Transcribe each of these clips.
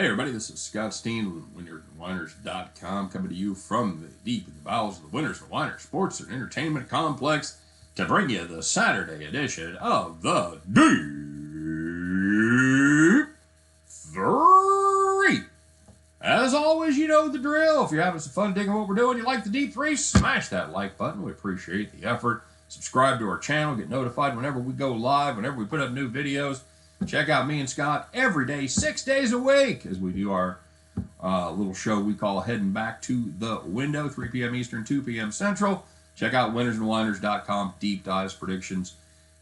Hey everybody, this is Scott Steen, WinnersandWhiners.com, coming to you from the deep in the bowels of the Winners and Whiners Sports and Entertainment Complex to bring you the Saturday edition of the Deep-3. As always, you know the drill. If you're having some fun digging what we're doing, you like the Deep-3, smash that like button. We appreciate the effort. Subscribe to our channel, get notified whenever we go live, whenever we put up new videos. Check out me and Scott every day, 6 days a week, as we do our little show we call Heading Back to the Window, 3 p.m. Eastern, 2 p.m. Central. Check out winnersandwhiners.com, deep dives, predictions,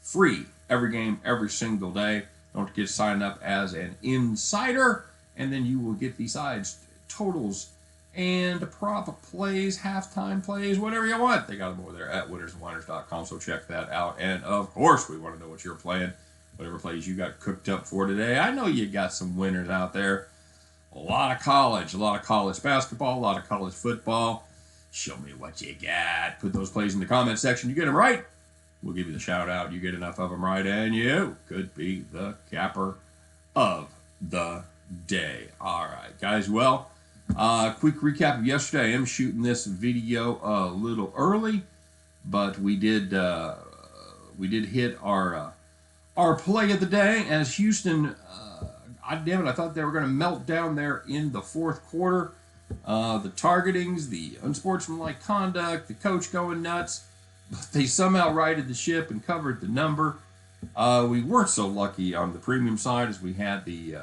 free every game, every single day. Don't forget to sign up as an insider, and then you will get the sides, totals, and prop plays, halftime plays, whatever you want. They got them over there at winnersandwhiners.com, so check that out. And, of course, we want to know what you're playing. Whatever plays you got cooked up for today. I know you got some winners out there. A lot of college basketball, a lot of college football. Show me what you got. Put those plays in the comment section. You get them right, we'll give you the shout out. You get enough of them right, and you could be the capper of the day. All right, guys. Well, quick recap of yesterday. I am shooting this video a little early, but we did hit our play of the day as Houston, God damn it, I thought they were going to melt down there in the fourth quarter. The targetings, the unsportsmanlike conduct, the coach going nuts. But they somehow righted the ship and covered the number. We weren't so lucky on the premium side as we had the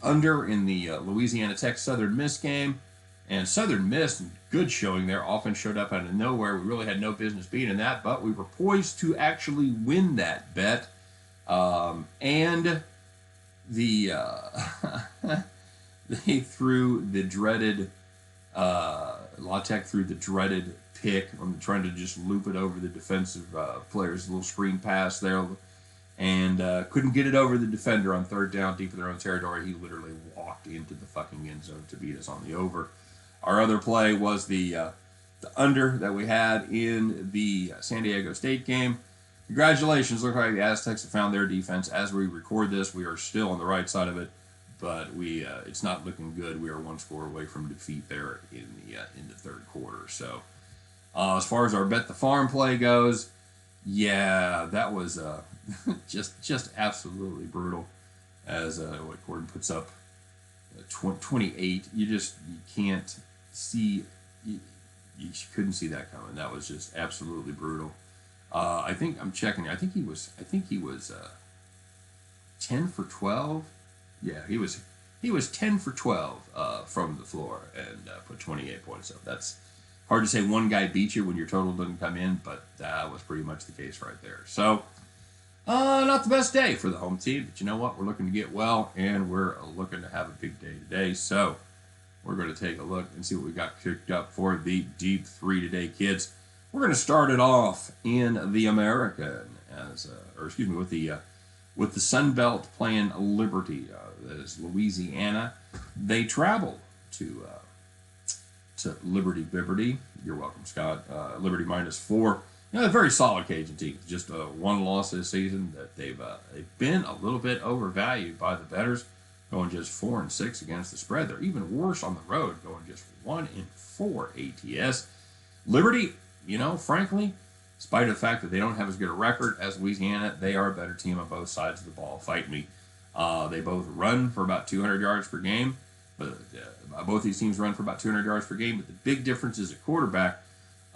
under in the Louisiana Tech Southern Miss game. And Southern Miss, good showing there, often showed up out of nowhere. We really had no business beating that, but we were poised to actually win that bet. And the they threw the dreaded La Tech threw the dreaded pick. I'm trying to just loop it over the defensive players, a little screen pass there, and couldn't get it over the defender on third down deep in their own territory. He literally walked into the fucking end zone to beat us on the over. Our other play was the under that we had in the San Diego State game. Congratulations. Look like the Aztecs have found their defense. As we record this, we are still on the right side of it, but it's not looking good. We are one score away from defeat there in the third quarter. So as far as our bet the farm play goes, yeah, that was just absolutely brutal. As what Gordon puts up 28, you can't see, you couldn't see that coming. That was just absolutely brutal. I think I'm checking. I think he was 10 for 12. Yeah, he was 10 for 12 from the floor and put 28 points up. That's hard to say one guy beat you when your total doesn't come in, but that was pretty much the case right there. So, not the best day for the home team, but you know what? We're looking to get well, and we're looking to have a big day today. So, we're going to take a look and see what we got cooked up for the Deep-3 today, kids. We're going to start it off in the American, with the Sun Belt playing Liberty. That is Louisiana. They travel to Liberty. You're welcome, Scott. Liberty -4. A very solid Cajun team. Just one loss this season. That they've been a little bit overvalued by the bettors, going just 4-6 against the spread. They're even worse on the road, going just 1-4 ATS. Liberty, frankly, despite the fact that they don't have as good a record as Louisiana, they are a better team on both sides of the ball. Fight me. They both run for about 200 yards per game. But both these teams run for about 200 yards per game. But the big difference is at quarterback.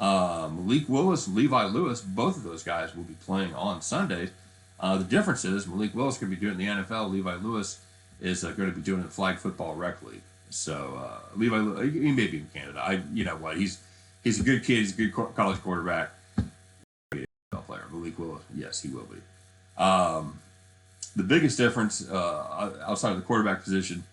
Malik Willis and Levi Lewis, both of those guys will be playing on Sundays. The difference is Malik Willis is going to be doing it in the NFL. Levi Lewis is going to be doing it in flag football rec league. So Levi Lewis, he may be in Canada. You know what? He's a good kid. He's a good college quarterback. Player. Malik Willis, yes, he will be. The biggest difference outside of the quarterback position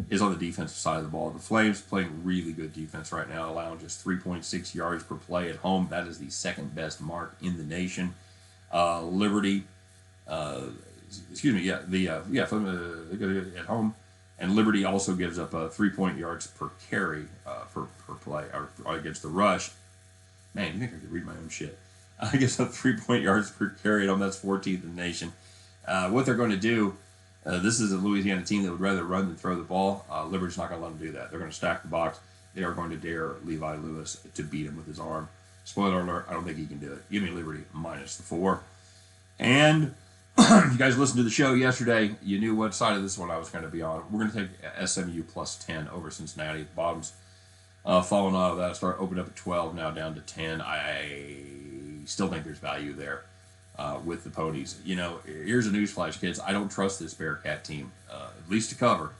is on the defensive side of the ball. The Flames playing really good defense right now, allowing just 3.6 yards per play at home. That is the second best mark in the nation. Liberty, at home, and Liberty also gives up 3 yards per carry per play or against the rush. Man, you think I could read my own shit? I guess up 3 yards per carry at home. That's 14th in the nation. What they're going to do This is a Louisiana team that would rather run than throw the ball. Liberty's not going to let them do that. They're going to stack the box. They are going to dare Levi Lewis to beat him with his arm. Spoiler alert, I don't think he can do it. Give me Liberty minus the 4. And if you guys listened to the show yesterday, you knew what side of this one I was going to be on. We're going to take SMU plus 10 over Cincinnati. Bottoms falling out of that. Start opened up at 12, now down to 10. I still think there's value there with the ponies. You know, here's a newsflash, kids. I don't trust this Bearcat team, at least to cover.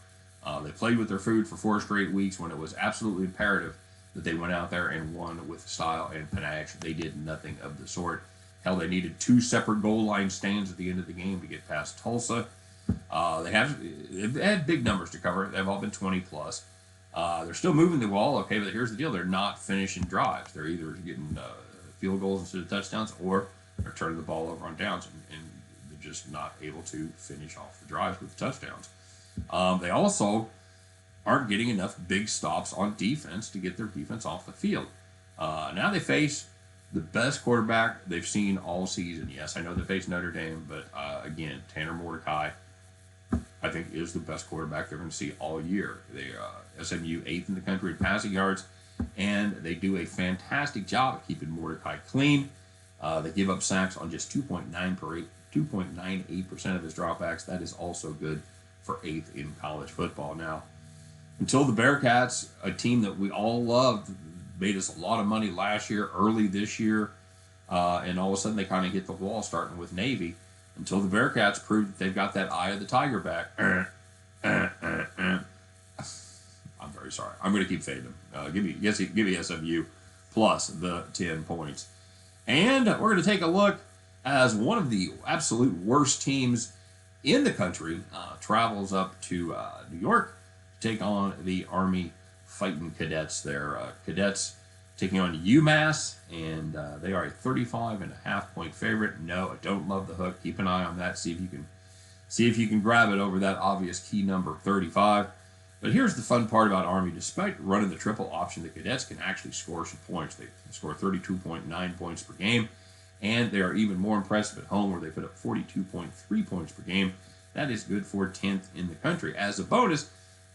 They played with their food for 4 straight weeks when it was absolutely imperative that they went out there and won with style and panache. They did nothing of the sort. Hell, they needed 2 separate goal line stands at the end of the game to get past Tulsa. They've had big numbers to cover. They've all been 20 plus. They're still moving the ball, okay, but here's the deal. They're not finishing drives. They're either getting field goals instead of touchdowns, or they're turning the ball over on downs, and they're just not able to finish off the drives with touchdowns. They also aren't getting enough big stops on defense to get their defense off the field. Now they face the best quarterback they've seen all season. Yes, I know they face Notre Dame, but again, Tanner Mordecai, I think, is the best quarterback they're going to see all year. They SMU 8th in the country in passing yards, and they do a fantastic job of keeping Mordecai clean. They give up sacks on just 2.98% of his dropbacks. That is also good for 8th in college football. Now, until the Bearcats, a team that we all loved, made us a lot of money last year, early this year, and all of a sudden they kind of hit the wall starting with Navy. Until the Bearcats proved that they've got that eye of the tiger back. I'm very sorry. I'm going to keep fading them. Give me SMU plus the 10 points. And we're going to take a look as one of the absolute worst teams in the country travels up to New York to take on the Army Fighting Cadets there. Cadets taking on UMass, and they are a 35.5-point favorite. No, I don't love the hook. Keep an eye on that. See if you can grab it over that obvious key number 35. But here's the fun part about Army. Despite running the triple option, the Cadets can actually score some points. They score 32.9 points per game, and they are even more impressive at home, where they put up 42.3 points per game. That is good for 10th in the country. As a bonus,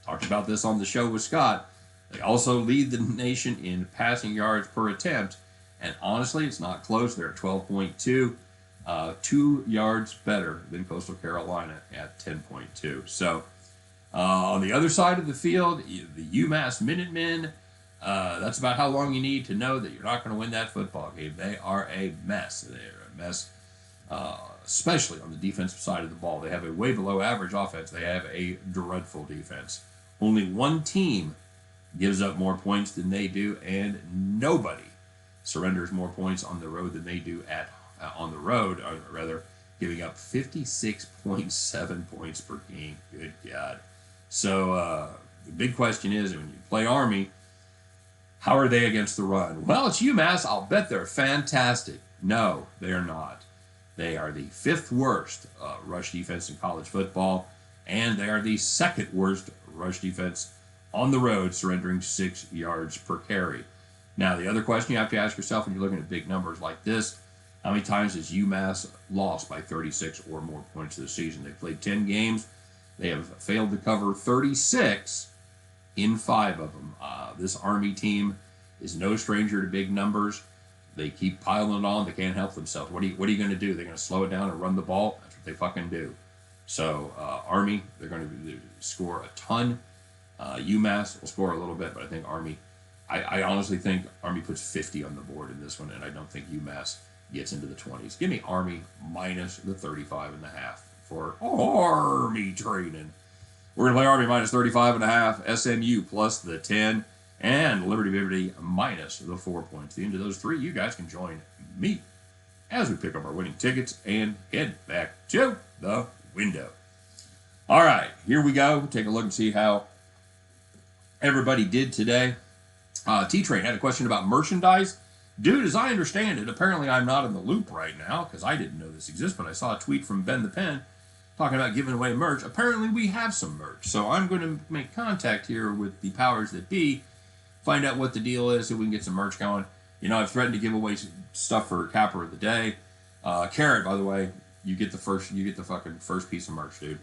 talked about this on the show with Scott, they also lead the nation in passing yards per attempt, and honestly, it's not close. They're at 12.2, 2 yards better than Coastal Carolina at 10.2. So, on the other side of the field, the UMass Minutemen, that's about how long you need to know that you're not going to win that football game. They are a mess. They're a mess, especially on the defensive side of the ball. They have a way below average offense. They have a dreadful defense. Only one team gives up more points than they do, and nobody surrenders more points on the road than they do on the road, or rather, giving up 56.7 points per game. Good God. So the big question is, when you play Army, how are they against the run? Well, it's UMass. I'll bet they're fantastic. No, they are not. They are the 5th worst rush defense in college football, and they are the 2nd worst rush defense on the road, surrendering 6 yards per carry. Now, the other question you have to ask yourself when you're looking at big numbers like this, how many times has UMass lost by 36 or more points this season? They've played 10 games. They have failed to cover 36 in 5 of them. This Army team is no stranger to big numbers. They keep piling it on. They can't help themselves. What are you going to do? They're going to slow it down and run the ball? That's what they fucking do. So, Army, they're going to score a ton. UMass will score a little bit, but I think Army, I honestly think Army puts 50 on the board in this one, and I don't think UMass gets into the 20s. Give me Army minus the 35.5 for Army training. We're going to play Army minus 35.5, SMU plus the 10, and Liberty minus the 4 points. The end of those 3, you guys can join me as we pick up our winning tickets and head back to the window. All right, here we go. Take a look and see how everybody did today. T-Train had a question about merchandise. Dude, as I understand it, apparently I'm not in the loop right now because I didn't know this exists, but I saw a tweet from Ben the Pen talking about giving away merch. Apparently we have some merch. So I'm going to make contact here with the powers that be, find out what the deal is, so we can get some merch going. You know, I've threatened to give away stuff for Capper of the Day. Carrot, by the way, you get the fucking first piece of merch, dude.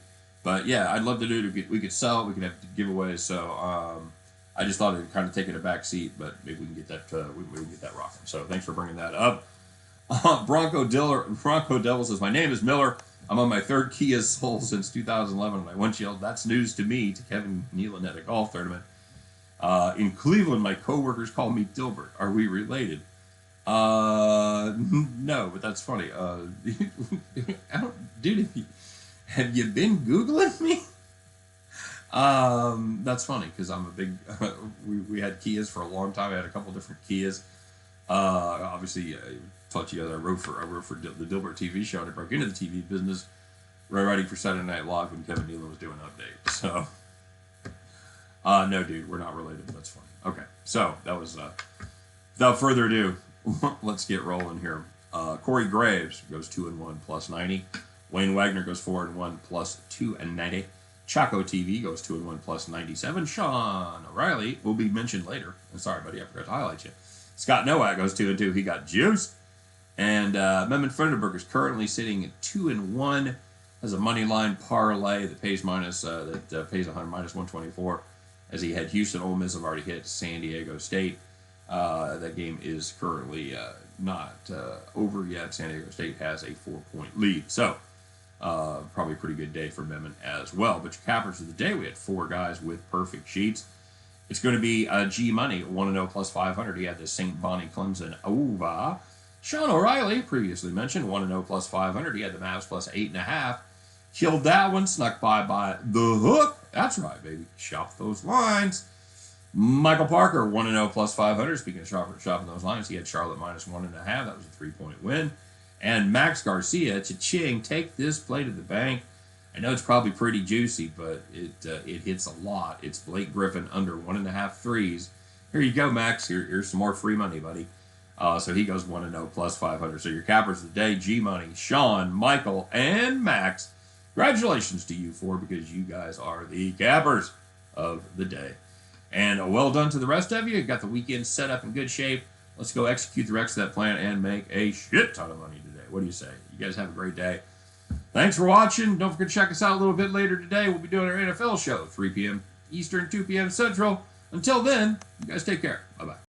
But yeah, I'd love to do it. We could sell it. We could have giveaways. So I just thought it'd kind of taken a back seat, but maybe we can get that we can get that rocking. So thanks for bringing that up. Bronco Devil says, my name is Miller. I'm on my third Kia Soul since 2011. And I once yelled, that's news to me, to Kevin Nealon at a golf tournament. In Cleveland, my coworkers call me Dilbert. Are we related? No, but that's funny. Dude, have you been Googling me? That's funny because I'm a big. We had Kias for a long time. I had a couple different Kias. Obviously, taught you. I wrote for the Dilbert TV show, and I broke into the TV business, writing for Saturday Night Live when Kevin Nealon was doing updates. So, no, dude, we're not related. But that's funny. Okay, so that was. Without further ado, let's get rolling here. Corey Graves goes 2-1 plus 90. Wayne Wagner goes 4-1 plus 290. Chaco TV goes 2-1 plus 97. Sean O'Reilly will be mentioned later. I'm sorry, buddy, I forgot to highlight you. Scott Nowak goes 2-2. He got juiced. And Memmon Frendenberg is currently sitting at 2-1. Has a money line parlay that pays minus 124. As he had Houston, Ole Miss have already hit San Diego State. That game is currently not over yet. San Diego State has a 4-point lead. So, probably a pretty good day for Memmon as well. But your cappers of the day, we had 4 guys with perfect sheets. It's going to be G Money, 1-0 plus 500. He had the St. Bonnie Clemson over. Sean O'Reilly, previously mentioned, 1-0 plus 500. He had the Mavs plus 8.5. Killed that one, snuck by the hook. That's right, baby. Shop those lines. Michael Parker, 1-0 plus 500. Speaking of shopping those lines, he had Charlotte minus 1.5. That was a 3-point win. And Max Garcia, cha-ching, take this play to the bank. I know it's probably pretty juicy, but it hits a lot. It's Blake Griffin under 1.5 threes. Here you go, Max. Here's some more free money, buddy. So he goes 1-0 plus 500. So your cappers of the day, G Money, Sean, Michael, and Max. Congratulations to you 4 because you guys are the cappers of the day. And well done to the rest of you. Got the weekend set up in good shape. Let's go execute the rest of that plan and make a shit ton of money today. What do you say? You guys have a great day. Thanks for watching. Don't forget to check us out a little bit later today. We'll be doing our NFL show, 3 p.m. Eastern, 2 p.m. Central. Until then, you guys take care. Bye-bye.